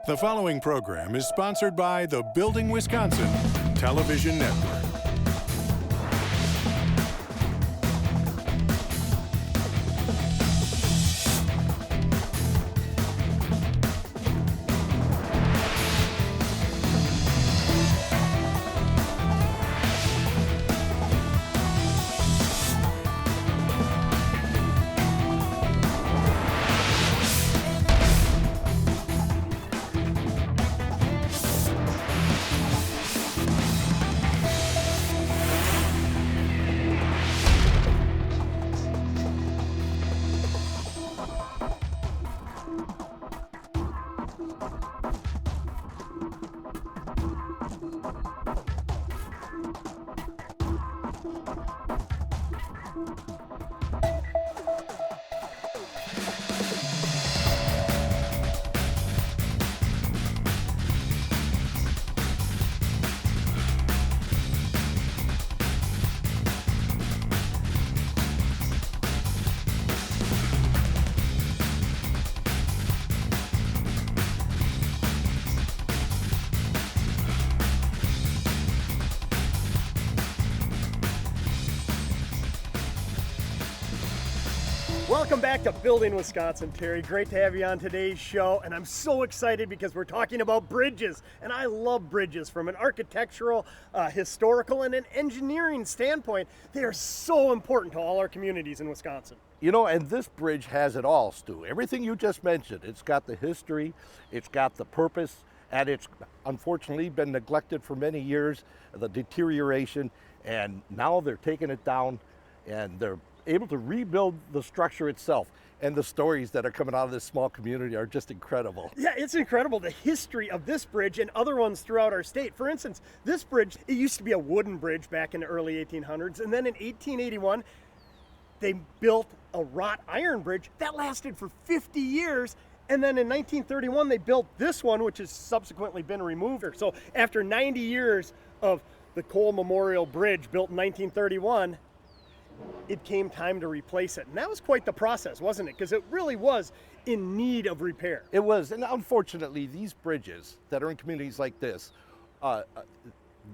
The following program is sponsored by the Building Wisconsin Television Network. Welcome back to Building Wisconsin, Terry. Great to have you on today's show, and I'm so excited because we're talking about bridges, and I love bridges from an architectural, historical, and an engineering standpoint. They are so important to all our communities in Wisconsin. You know, and this bridge has it all, Stu. Everything you just mentioned. It's got the history, it's got the purpose, and it's unfortunately been neglected for many years, the deterioration, and now they're taking it down and they're able to rebuild the structure itself. And the stories that are coming out of this small community are just incredible. Yeah, it's incredible, the history of this bridge and other ones throughout our state. For instance, this bridge, it used to be a wooden bridge back in the early 1800s, and then in 1881, they built a wrought iron bridge that lasted for 50 years. And then in 1931, they built this one, which has subsequently been removed. So after 90 years of the Cole Memorial Bridge built in 1931, it came time to replace it. And that was quite the process, wasn't it? Because it really was in need of repair. It was, and unfortunately, these bridges that are in communities like this,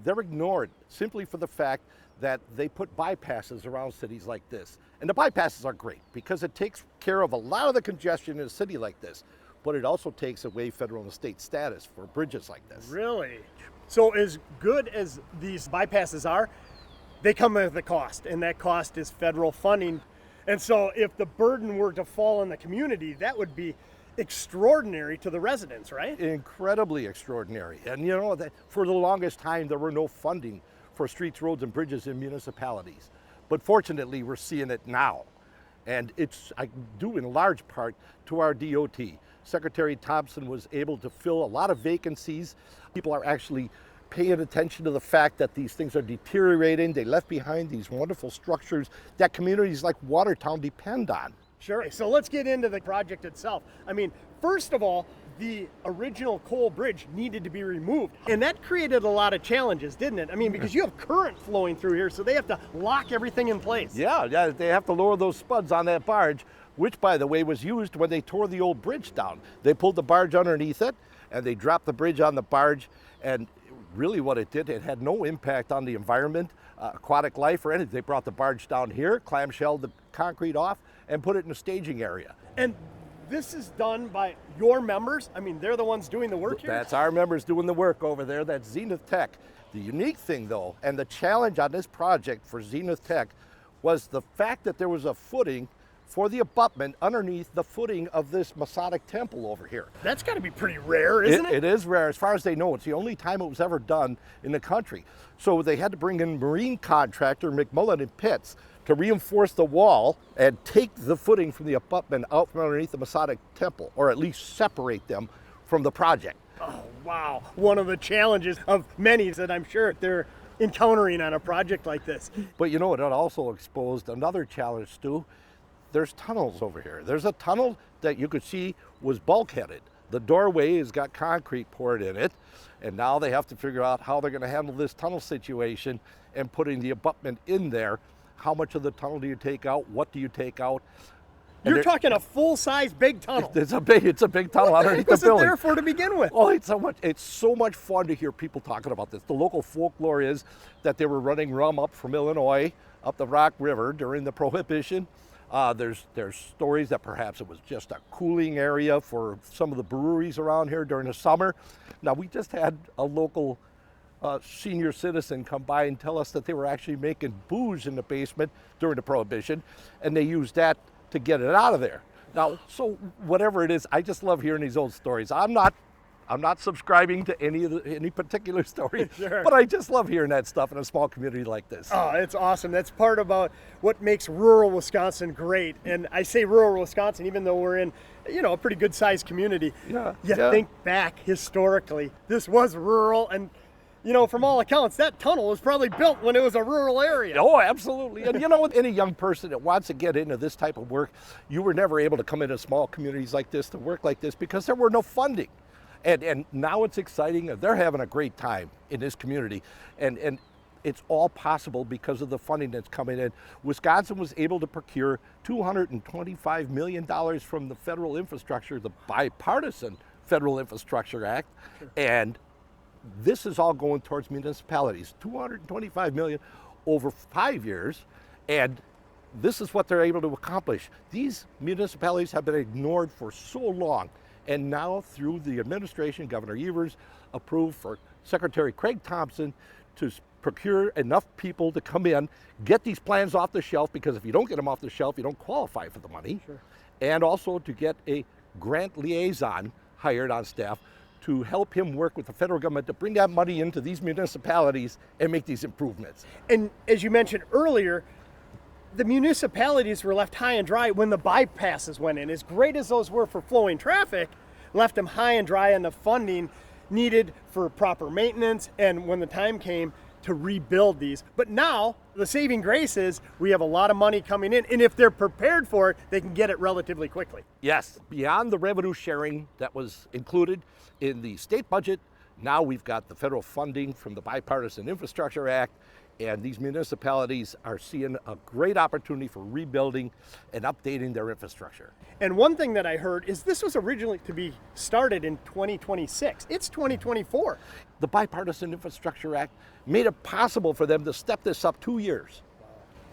they're ignored simply for the fact that they put bypasses around cities like this. And the bypasses are great because it takes care of a lot of the congestion in a city like this, but it also takes away federal and state status for bridges like this. Really? So as good as these bypasses are, they come with a cost, and that cost is federal funding. And so if the burden were to fall on the community, that would be extraordinary to the residents, right? Incredibly extraordinary. And you know, that for the longest time, there were no funding for streets, roads, and bridges in municipalities. But fortunately, we're seeing it now. And it's due in large part to our DOT. Secretary Thompson was able to fill a lot of vacancies. People are actually paying attention to the fact that these things are deteriorating. They left behind these wonderful structures that communities like Watertown depend on. Sure. So let's get into the project itself. I mean, first of all, the original Cole Bridge needed to be removed. And that created a lot of challenges, didn't it? I mean, because you have current flowing through here, so they have to lock everything in place. Yeah, they have to lower those spuds on that barge, which, by the way, was used when they tore the old bridge down. They pulled the barge underneath it, and they dropped the bridge on the barge, and really what it did, it had no impact on the environment, aquatic life or anything. They brought the barge down here, clamshelled the concrete off, and put it in a staging area. And this is done by your members? I mean, they're the ones doing the work here? That's our members doing the work over there. That's Zenith Tech. The unique thing, though, and the challenge on this project for Zenith Tech was the fact that there was a footing for the abutment underneath the footing of this Masonic temple over here. That's got to be pretty rare, isn't it? It is rare. As far as they know, it's the only time it was ever done in the country. So they had to bring in marine contractor McMullen and Pitts to reinforce the wall and take the footing from the abutment out from underneath the Masonic temple, or at least separate them from the project. Oh, wow. One of the challenges of many that I'm sure they're encountering on a project like this. But you know what? It also exposed another challenge, Stu. There's tunnels over here. There's a tunnel that you could see was bulkheaded. The doorway has got concrete poured in it, and now they have to figure out how they're going to handle this tunnel situation and putting the abutment in there. How much of the tunnel do you take out? What do you take out? You're talking a full-size big tunnel. It's a big tunnel underneath the What building. was it there for to begin with? Oh, it's so much fun to hear people talking about this. The local folklore is that they were running rum up from Illinois, up the Rock River during the Prohibition. There's stories that perhaps it was just a cooling area for some of the breweries around here during the summer. Now, we just had a local senior citizen come by and tell us that they were actually making booze in the basement during the Prohibition, and they used that to get it out of there. Now, so whatever it is, I just love hearing these old stories. I'm not subscribing to any particular story, Sure. but I just love hearing that stuff in a small community like this. Oh, it's awesome. That's part about what makes rural Wisconsin great. And I say rural Wisconsin, even though we're in, a pretty good sized community. Yeah, You yeah. think back historically, this was rural, and from all accounts, that tunnel was probably built when it was a rural area. Oh, absolutely. And any young person that wants to get into this type of work, you were never able to come into small communities like this to work like this because there were no funding. And now it's exciting. They're having a great time in this community. And it's all possible because of the funding that's coming in. Wisconsin was able to procure $225 million from the federal infrastructure, the Bipartisan Federal Infrastructure Act. And this is all going towards municipalities, $225 million over 5 years. And this is what they're able to accomplish. These municipalities have been ignored for so long. And now through the administration, Governor Evers approved for Secretary Craig Thompson to procure enough people to come in, get these plans off the shelf, because if you don't get them off the shelf, you don't qualify for the money. Sure. And also to get a grant liaison hired on staff to help him work with the federal government to bring that money into these municipalities and make these improvements. And as you mentioned earlier, the municipalities were left high and dry when the bypasses went in. As great as those were for flowing traffic, left them high and dry on the funding needed for proper maintenance and when the time came to rebuild these. But now, the saving grace is we have a lot of money coming in, and if they're prepared for it, they can get it relatively quickly. Yes, beyond the revenue sharing that was included in the state budget, now we've got the federal funding from the Bipartisan Infrastructure Act, and these municipalities are seeing a great opportunity for rebuilding and updating their infrastructure. And one thing that I heard is this was originally to be started in 2026. It's 2024. The Bipartisan Infrastructure Act made it possible for them to step this up 2 years.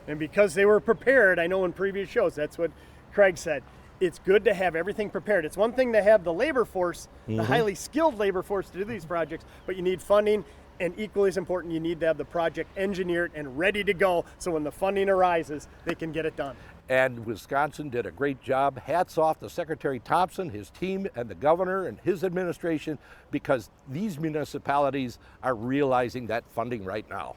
And because they were prepared, I know in previous shows, that's what Craig said. It's good to have everything prepared. It's one thing to have the labor force, the highly skilled labor force to do these projects, but you need funding, and equally as important, you need to have the project engineered and ready to go so when the funding arises, they can get it done. And Wisconsin did a great job. Hats off to Secretary Thompson, his team, and the governor and his administration, because these municipalities are realizing that funding right now.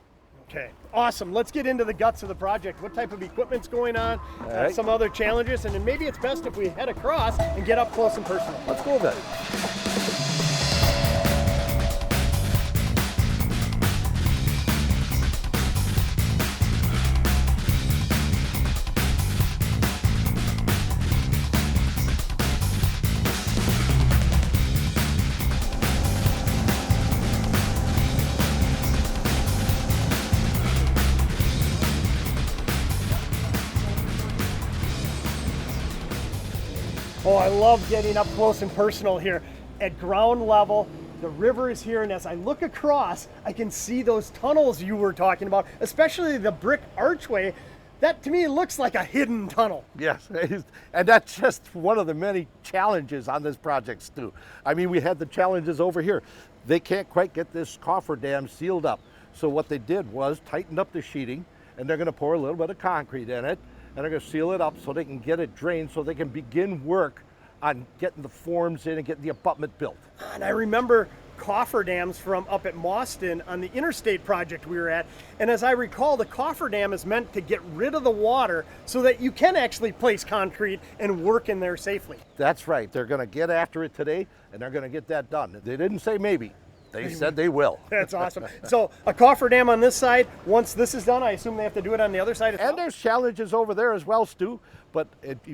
Okay, awesome. Let's get into the guts of the project. What type of equipment's going on, right. some other challenges, and then maybe it's best if we head across and get up close and personal. Let's go with it. Oh, I love getting up close and personal here. At ground level, the river is here, and as I look across, I can see those tunnels you were talking about, especially the brick archway. That to me looks like a hidden tunnel. Yes, and that's just one of the many challenges on this project, Stu. I mean, we had the challenges over here. They can't quite get this cofferdam sealed up. So what they did was tighten up the sheeting, and they're gonna pour a little bit of concrete in it, and they're gonna seal it up so they can get it drained so they can begin work on getting the forms in and getting the abutment built. And I remember cofferdams from up at Mauston on the interstate project we were at. And as I recall, the cofferdam is meant to get rid of the water so that you can actually place concrete and work in there safely. That's right. They're gonna get after it today, and they're gonna get that done. They didn't say maybe. They said they will. That's awesome. So a cofferdam on this side, once this is done, I assume they have to do it on the other side as well? And there's challenges over there as well, Stu. But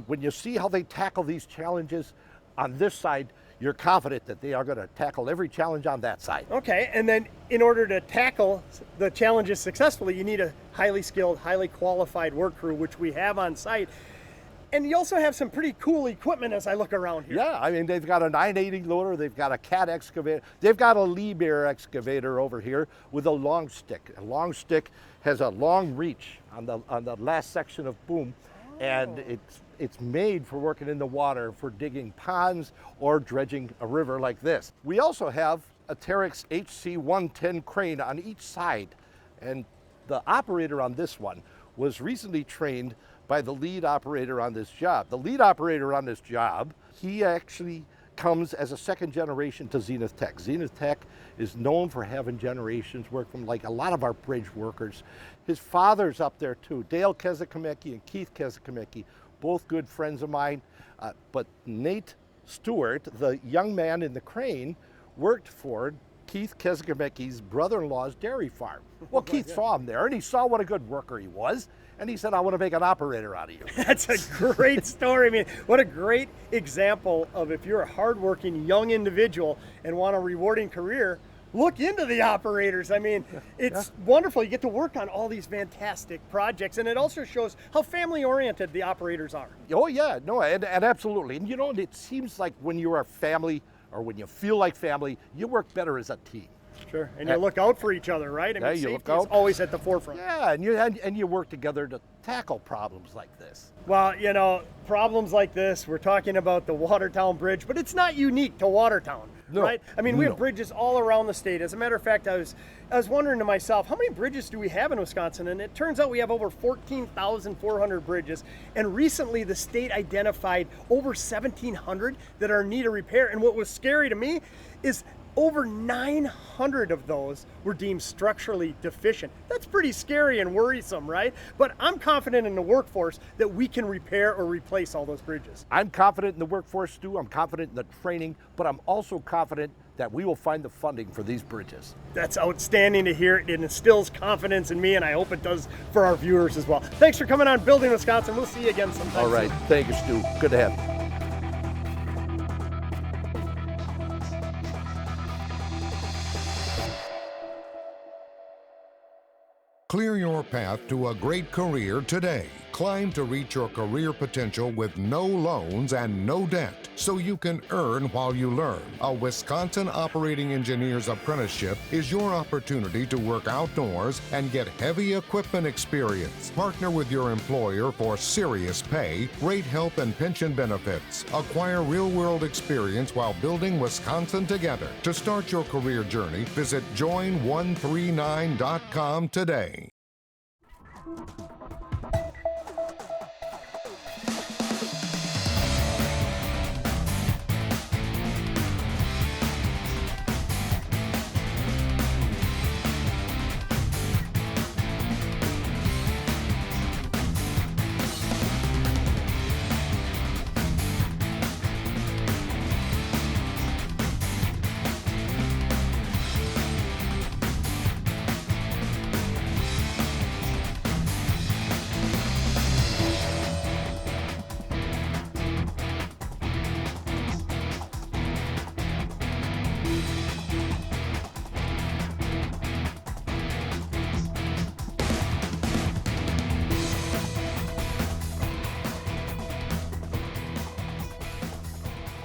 when you see how they tackle these challenges on this side, you're confident that they are going to tackle every challenge on that side. Okay, and then in order to tackle the challenges successfully, you need a highly skilled, highly qualified work crew, which we have on site. And you also have some pretty cool equipment as I look around here. Yeah, I mean, they've got a 980 loader, they've got a cat excavator, they've got a Liebherr excavator over here with a long stick. A long stick has a long reach on the last section of boom, and it's made for working in the water, for digging ponds or dredging a river like this. We also have a Terex HC-110 crane on each side, and the operator on this one was recently trained by the lead operator on this job. The lead operator on this job, he actually comes as a second generation to Zenith Tech. Zenith Tech is known for having generations work from like a lot of our bridge workers. His father's up there too, Dale Kezikamecki and Keith Kezikamecki, both good friends of mine. But Nate Stewart, the young man in the crane, worked for Keith Kezikamecki's brother-in-law's dairy farm. Well, Keith saw him there, and he saw what a good worker he was, and he said, I want to make an operator out of you. That's a great story. I mean, what a great example of if you're a hardworking young individual and want a rewarding career, look into the operators. I mean, it's wonderful. You get to work on all these fantastic projects, and it also shows how family-oriented the operators are. Oh, yeah, no, and absolutely. And you know, it seems like when you're a family, or when you feel like family, you work better as a team. Sure, and you look out for each other, right? I mean, you safety look out. is always at the forefront. Yeah, and you work together to tackle problems like this. Well, you know, problems like this, we're talking about the Watertown Bridge, but it's not unique to Watertown, right? I mean, we have bridges all around the state. As a matter of fact, I was wondering to myself, how many bridges do we have in Wisconsin? And it turns out we have over 14,400 bridges. And recently, the state identified over 1,700 that are in need of repair. And what was scary to me is over 900 of those were deemed structurally deficient. That's pretty scary and worrisome, right? But I'm confident in the workforce that we can repair or replace all those bridges. I'm confident in the workforce, Stu. I'm confident in the training, but I'm also confident that we will find the funding for these bridges. That's outstanding to hear. It instills confidence in me, and I hope it does for our viewers as well. Thanks for coming on Building Wisconsin. We'll see you again sometime. All right. soon. Thank you, Stu. Good to have you. Clear your path to a great career today. Climb to reach your career potential with no loans and no debt, so you can earn while you learn. A Wisconsin Operating Engineer's Apprenticeship is your opportunity to work outdoors and get heavy equipment experience. Partner with your employer for serious pay, great health and pension benefits. Acquire real-world experience while building Wisconsin together. To start your career journey, visit join139.com today.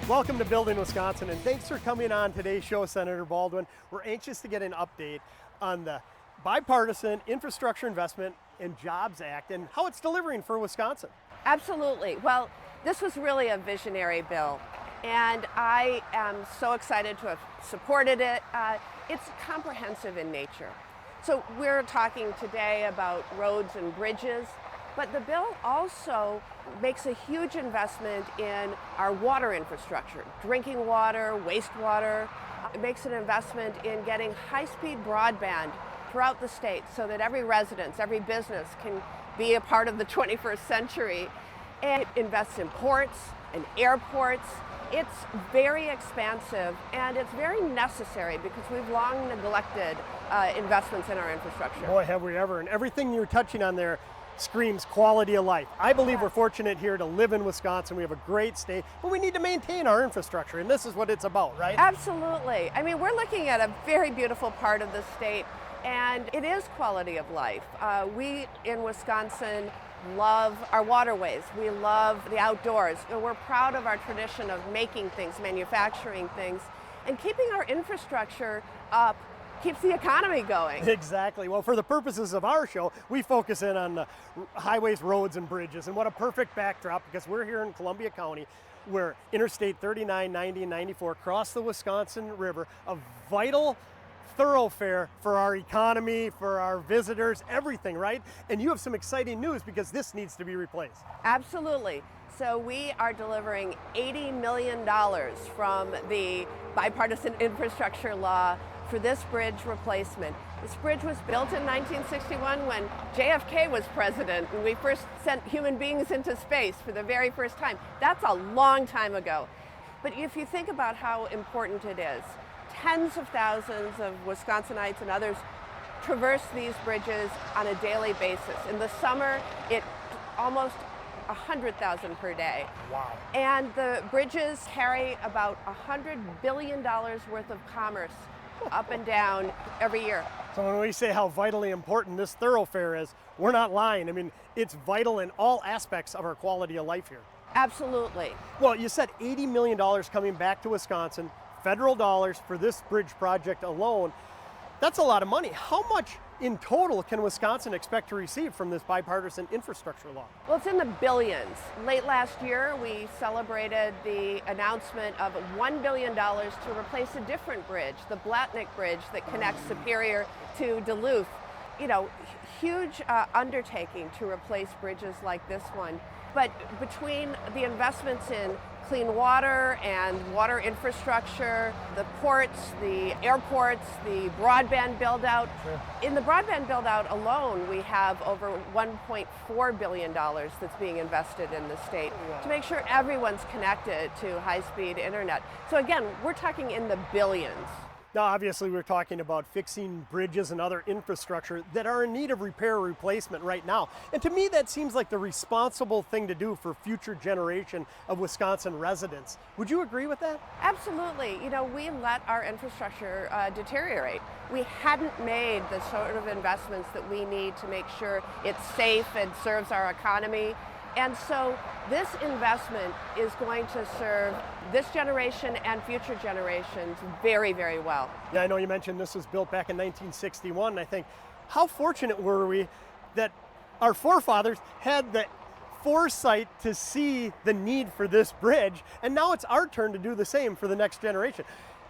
Welcome to Building Wisconsin, and thanks for coming on today's show, Senator Baldwin. We're anxious to get an update on the Bipartisan Infrastructure Investment and Jobs Act and how it's delivering for Wisconsin. Absolutely. Well, this was really a visionary bill, and I am so excited to have supported it. It's comprehensive in nature. So we're talking today about roads and bridges, but the bill also makes a huge investment in our water infrastructure, drinking water, wastewater. It makes an investment in getting high-speed broadband throughout the state so that every residence, every business can be a part of the 21st century. And it invests in ports and airports. It's very expansive, and it's very necessary because we've long neglected investments in our infrastructure. Boy, have we ever. And everything you're touching on there screams quality of life. I believe we're fortunate here to live in Wisconsin. We have a great state, but we need to maintain our infrastructure, and this is what it's about, right? Absolutely. I mean, we're looking at a very beautiful part of the state, and it is quality of life. We in Wisconsin love our waterways. We love the outdoors. We're proud of our tradition of making things, manufacturing things, and keeping our infrastructure up keeps the economy going. Exactly. Well, for the purposes of our show, we focus in on highways, roads, and bridges. And what a perfect backdrop, because we're here in Columbia County, where Interstate 39, 90, and 94 cross the Wisconsin River, a vital thoroughfare for our economy, for our visitors, everything, right? And you have some exciting news because this needs to be replaced. Absolutely. So we are delivering $80 million from the Bipartisan Infrastructure Law for this bridge replacement. This bridge was built in 1961 when JFK was president and we first sent human beings into space for the very first time. That's a long time ago. But if you think about how important it is, tens of thousands of Wisconsinites and others traverse these bridges on a daily basis. In the summer, it almost 100,000 per day. Wow. And the bridges carry about $100 billion worth of commerce up and down every year. So when we say how vitally important this thoroughfare is, we're not lying. I mean, it's vital in all aspects of our quality of life here. Absolutely. Well, you said $80 million coming back to Wisconsin, federal dollars for this bridge project alone. That's a lot of money. How much in total can Wisconsin expect to receive from this bipartisan infrastructure law? Well, it's in the billions. Late last year, we celebrated the announcement of $1 billion to replace a different bridge, the Blatnick Bridge that connects Superior to Duluth. You know, huge undertaking to replace bridges like this one. But between the investments in clean water and water infrastructure, the ports, the airports, the broadband build-out. Sure. In the broadband build-out alone, we have over $1.4 billion that's being invested in the state to make sure everyone's connected to high-speed internet. So again, we're talking in the billions. Now, obviously, we're talking about fixing bridges and other infrastructure that are in need of repair or replacement right now. And to me, that seems like the responsible thing to do for future generation of Wisconsin residents. Would you agree with that? Absolutely. You know, we let our infrastructure deteriorate. We hadn't made the sort of investments that we need to make sure it's safe and serves our economy. And so this investment is going to serve this generation and future generations very, very well. Yeah, I know you mentioned this was built back in 1961. And I think, how fortunate were we that our forefathers had the foresight to see the need for this bridge, and now it's our turn to do the same for the next generation.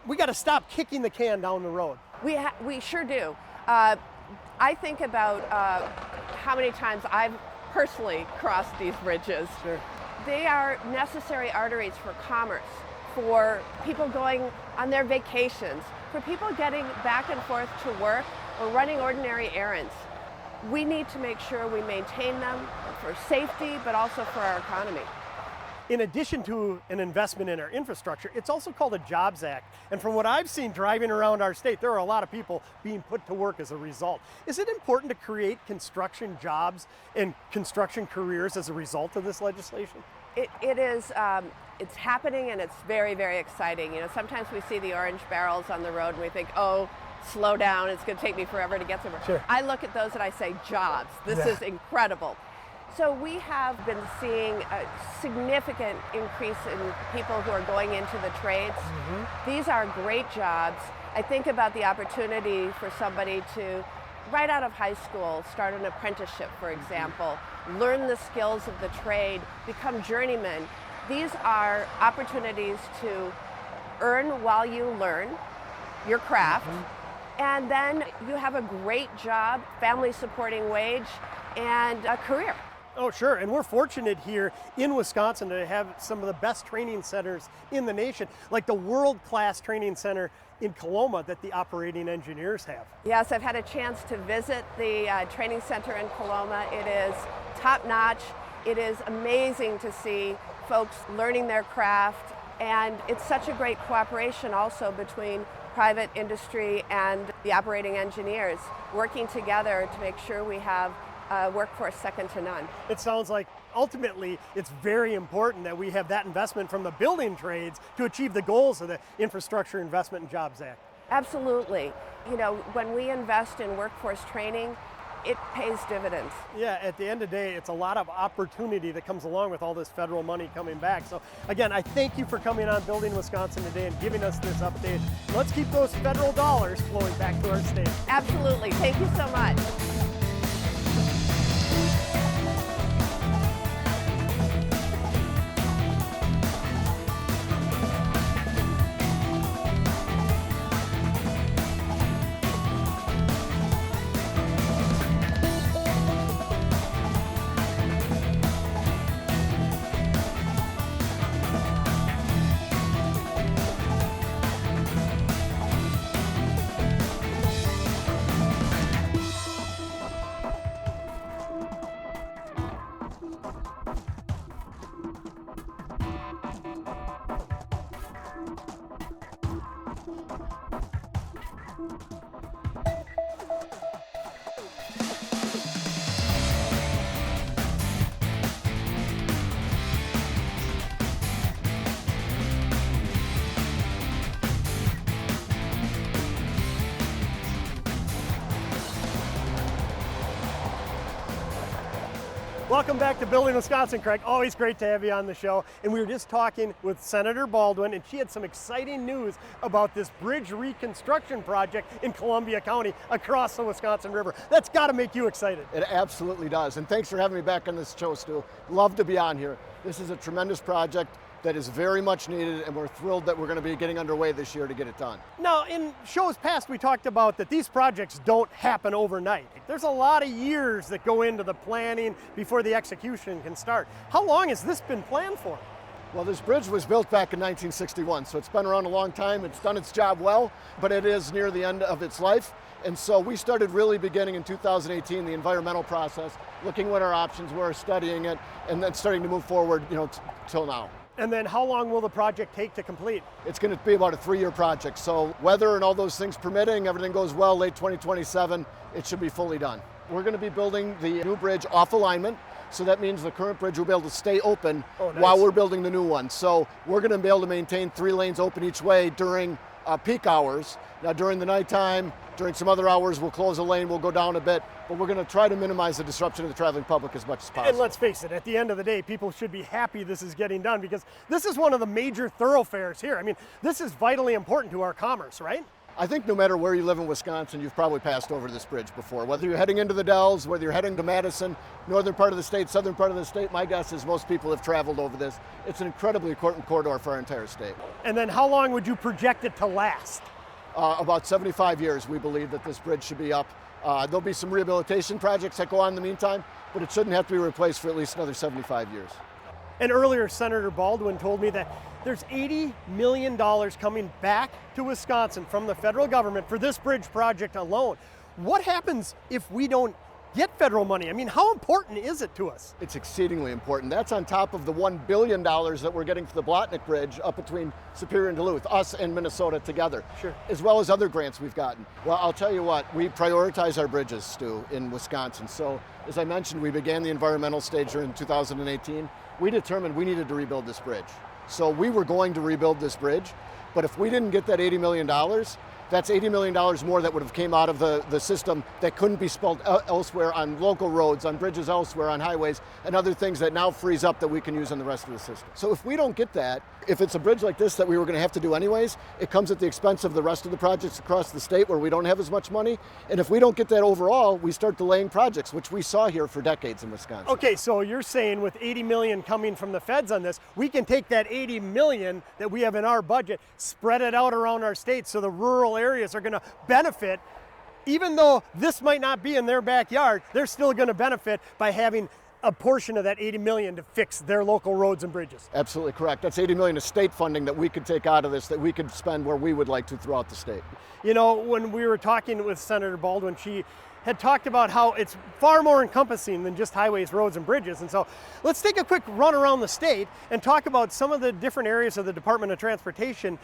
We got to stop kicking the can down the road. We sure do. I think about how many times I've personally crossed these bridges. Sure. They are necessary arteries for commerce, for people going on their vacations, for people getting back and forth to work or running ordinary errands. We need to make sure we maintain them for safety, but also for our economy. In addition to an investment in our infrastructure, it's also called a Jobs Act. And from what I've seen driving around our state, there are a lot of people being put to work as a result. Is it important to create construction jobs and construction careers as a result of this legislation? It is, it's happening and it's very, very exciting. You know, sometimes we see the orange barrels on the road and we think, oh, slow down, it's gonna take me forever to get somewhere. Sure. I look at those and I say, jobs, this is incredible. So we have been seeing a significant increase in people who are going into the trades. These are great jobs. I think about the opportunity for somebody to, right out of high school, start an apprenticeship, for example, learn the skills of the trade, become journeymen. These are opportunities to earn while you learn your craft, and then you have a great job, family supporting wage, and a career. Oh, sure, and we're fortunate here in Wisconsin to have some of the best training centers in the nation, like the world-class training center in Coloma that the operating engineers have. Yes, I've had a chance to visit the training center in Coloma. It is top-notch. It is amazing to see folks learning their craft, and it's such a great cooperation also between private industry and the operating engineers working together to make sure we have a workforce second to none. It sounds like ultimately it's very important that we have that investment from the building trades to achieve the goals of the Infrastructure Investment and Jobs Act. Absolutely. You know, when we invest in workforce training, it pays dividends. Yeah, at the end of the day, it's a lot of opportunity that comes along with all this federal money coming back. So again, I thank you for coming on Building Wisconsin today and giving us this update. Let's keep those federal dollars flowing back to our state. Absolutely. Thank you so much. Welcome back to Building Wisconsin, Craig. Always great to have you on the show. And we were just talking with Senator Baldwin, and she had some exciting news about this bridge reconstruction project in Columbia County across the Wisconsin River. That's got to make you excited. It absolutely does. And thanks for having me back on this show, Stu. Love to be on here. This is a tremendous project that is very much needed, and we're thrilled that we're going to be getting underway this year to get it done. Now, in shows past, we talked about that these projects don't happen overnight. There's a lot of years that go into the planning before the execution can start. How long has this been planned for? Well, this bridge was built back in 1961, so it's been around a long time. It's done its job well, but it is near the end of its life. And so we started really beginning in 2018, the environmental process, looking what our options were, studying it, and then starting to move forward, till now. And then how long will the project take to complete? It's going to be about a 3-year project. So weather and all those things permitting, everything goes well, late 2027, it should be fully done. We're going to be building the new bridge off alignment. So that means the current bridge will be able to stay open while we're building the new one. So we're going to be able to maintain 3 lanes open each way during peak hours. Now during the nighttime, during some other hours, we'll close a lane, we'll go down a bit, but we're going to try to minimize the disruption of the traveling public as much as possible. And let's face it, at the end of the day, people should be happy this is getting done because this is one of the major thoroughfares here. I mean, this is vitally important to our commerce, right? I think no matter where you live in Wisconsin, you've probably passed over this bridge before. Whether you're heading into the Dells, whether you're heading to Madison, northern part of the state, southern part of the state, my guess is most people have traveled over this. It's an incredibly important corridor for our entire state. And then how long would you project it to last? About 75 years, we believe that this bridge should be up. There'll be some rehabilitation projects that go on in the meantime, but it shouldn't have to be replaced for at least another 75 years. And earlier, Senator Baldwin told me that there's $80 million coming back to Wisconsin from the federal government for this bridge project alone. What happens if we don't get federal money? I mean, how important is it to us? It's exceedingly important. That's on top of the $1 billion that we're getting for the Blotnick Bridge up between Superior and Duluth, us and Minnesota together, Sure. As well as other grants we've gotten. Well, I'll tell you what, we prioritize our bridges, Stu, in Wisconsin. So, as I mentioned, we began the environmental stage in 2018. We determined we needed to rebuild this bridge. So we were going to rebuild this bridge, but if we didn't get that $80 million, that's $80 million more that would have came out of the system that couldn't be spent elsewhere on local roads, on bridges elsewhere, on highways, and other things that now frees up that we can use on the rest of the system. So if we don't get that, if it's a bridge like this that we were going to have to do anyways, it comes at the expense of the rest of the projects across the state where we don't have as much money. And if we don't get that overall, we start delaying projects, which we saw here for decades in Wisconsin. Okay, so you're saying with $80 million coming from the feds on this, we can take that $80 million that we have in our budget, spread it out around our state so the rural areas are going to benefit. Even though this might not be in their backyard, they're still going to benefit by having a portion of that $80 million to fix their local roads and bridges. Absolutely correct. That's $80 million of state funding that we could take out of this, that we could spend where we would like to throughout the state. You know, when we were talking with Senator Baldwin, she had talked about how it's far more encompassing than just highways, roads, and bridges. And so let's take a quick run around the state and talk about some of the different areas of the Department of Transportation,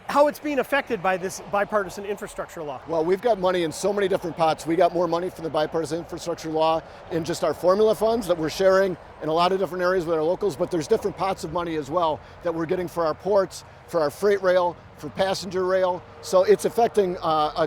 how it's being affected by this bipartisan infrastructure law. Well, we've got money in so many different pots. We got more money from the bipartisan infrastructure law in just our formula funds that we're sharing in a lot of different areas with our locals, but there's different pots of money as well that we're getting for our ports, for our freight rail, for passenger rail. So it's affecting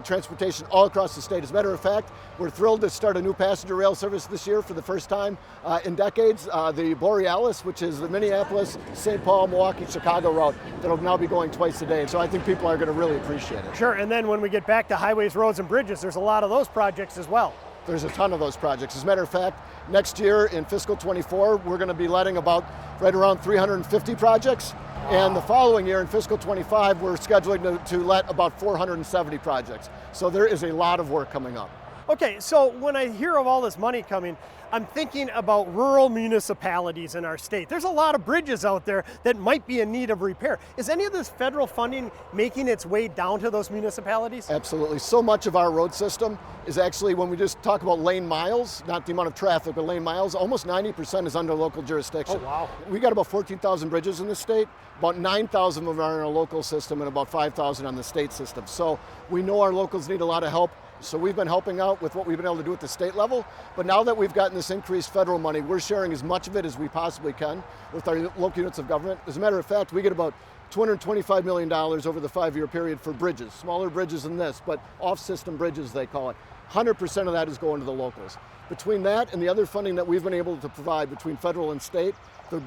transportation all across the state. As a matter of fact, we're thrilled to start a new passenger rail service this year for the first time in decades. The Borealis, which is the Minneapolis, St. Paul, Milwaukee, Chicago route that'll now be going twice a day. So I think people are going to really appreciate it. Sure, and then when we get back to highways, roads, and bridges, there's a lot of those projects as well. There's a ton of those projects. As a matter of fact, next year in fiscal 24, we're going to be letting about right around 350 projects. And the following year in fiscal 25, we're scheduling to let about 470 projects. So there is a lot of work coming up. Okay, so when I hear of all this money coming, I'm thinking about rural municipalities in our state. There's a lot of bridges out there that might be in need of repair. Is any of this federal funding making its way down to those municipalities? Absolutely. So much of our road system is actually, when we just talk about lane miles, not the amount of traffic, but lane miles, almost 90% is under local jurisdiction. Oh, wow. We got about 14,000 bridges in the state. About 9,000 of them are in our local system and about 5,000 on the state system. So we know our locals need a lot of help. So we've been helping out with what we've been able to do at the state level, but now that we've gotten this increased federal money, we're sharing as much of it as we possibly can with our local units of government. As a matter of fact, we get about $225 million over the 5-year period for bridges, smaller bridges than this, but off-system bridges they call it. 100% of that is going to the locals. Between that and the other funding that we've been able to provide between federal and state,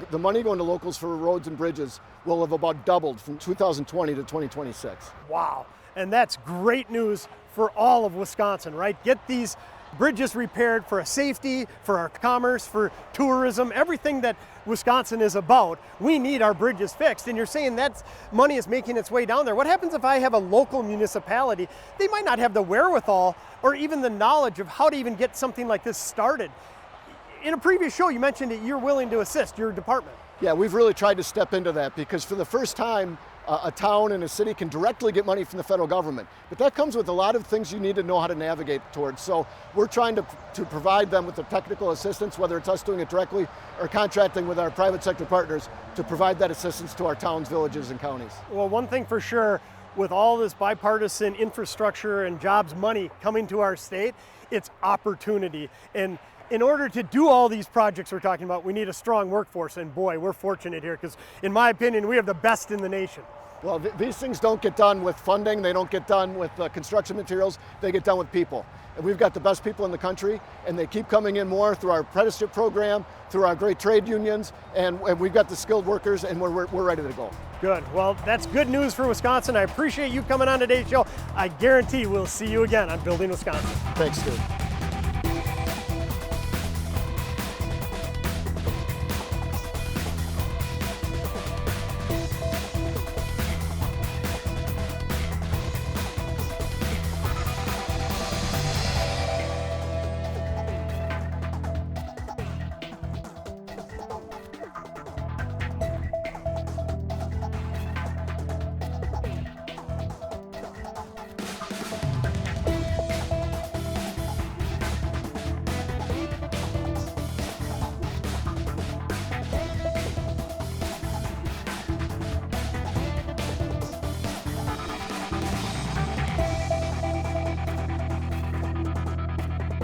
the money going to locals for roads and bridges will have about doubled from 2020 to 2026. Wow, and that's great news for all of Wisconsin, right? Get these bridges repaired for safety, for our commerce, for tourism, everything that Wisconsin is about. We need our bridges fixed, and you're saying that money is making its way down there. What happens if I have a local municipality? They might not have the wherewithal or even the knowledge of how to even get something like this started. In a previous show, you mentioned that you're willing to assist your department. Yeah, we've really tried to step into that because for the first time, a town and a city can directly get money from the federal government. But that comes with a lot of things you need to know how to navigate towards. So we're trying to provide them with the technical assistance, whether it's us doing it directly or contracting with our private sector partners to provide that assistance to our towns, villages, and counties. Well, one thing for sure, with all this bipartisan infrastructure and jobs money coming to our state, it's opportunity. And in order to do all these projects we're talking about, we need a strong workforce, and boy, we're fortunate here because, in my opinion, we have the best in the nation. Well, these things don't get done with funding, they don't get done with construction materials, they get done with people. And we've got the best people in the country, and they keep coming in more through our apprenticeship program, through our great trade unions, and we've got the skilled workers, and we're ready to go. Good. Well, that's good news for Wisconsin. I appreciate you coming on today's show. I guarantee we'll see you again on Building Wisconsin. Thanks, Stu.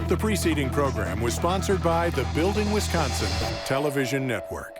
The preceding program was sponsored by the Building Wisconsin television network.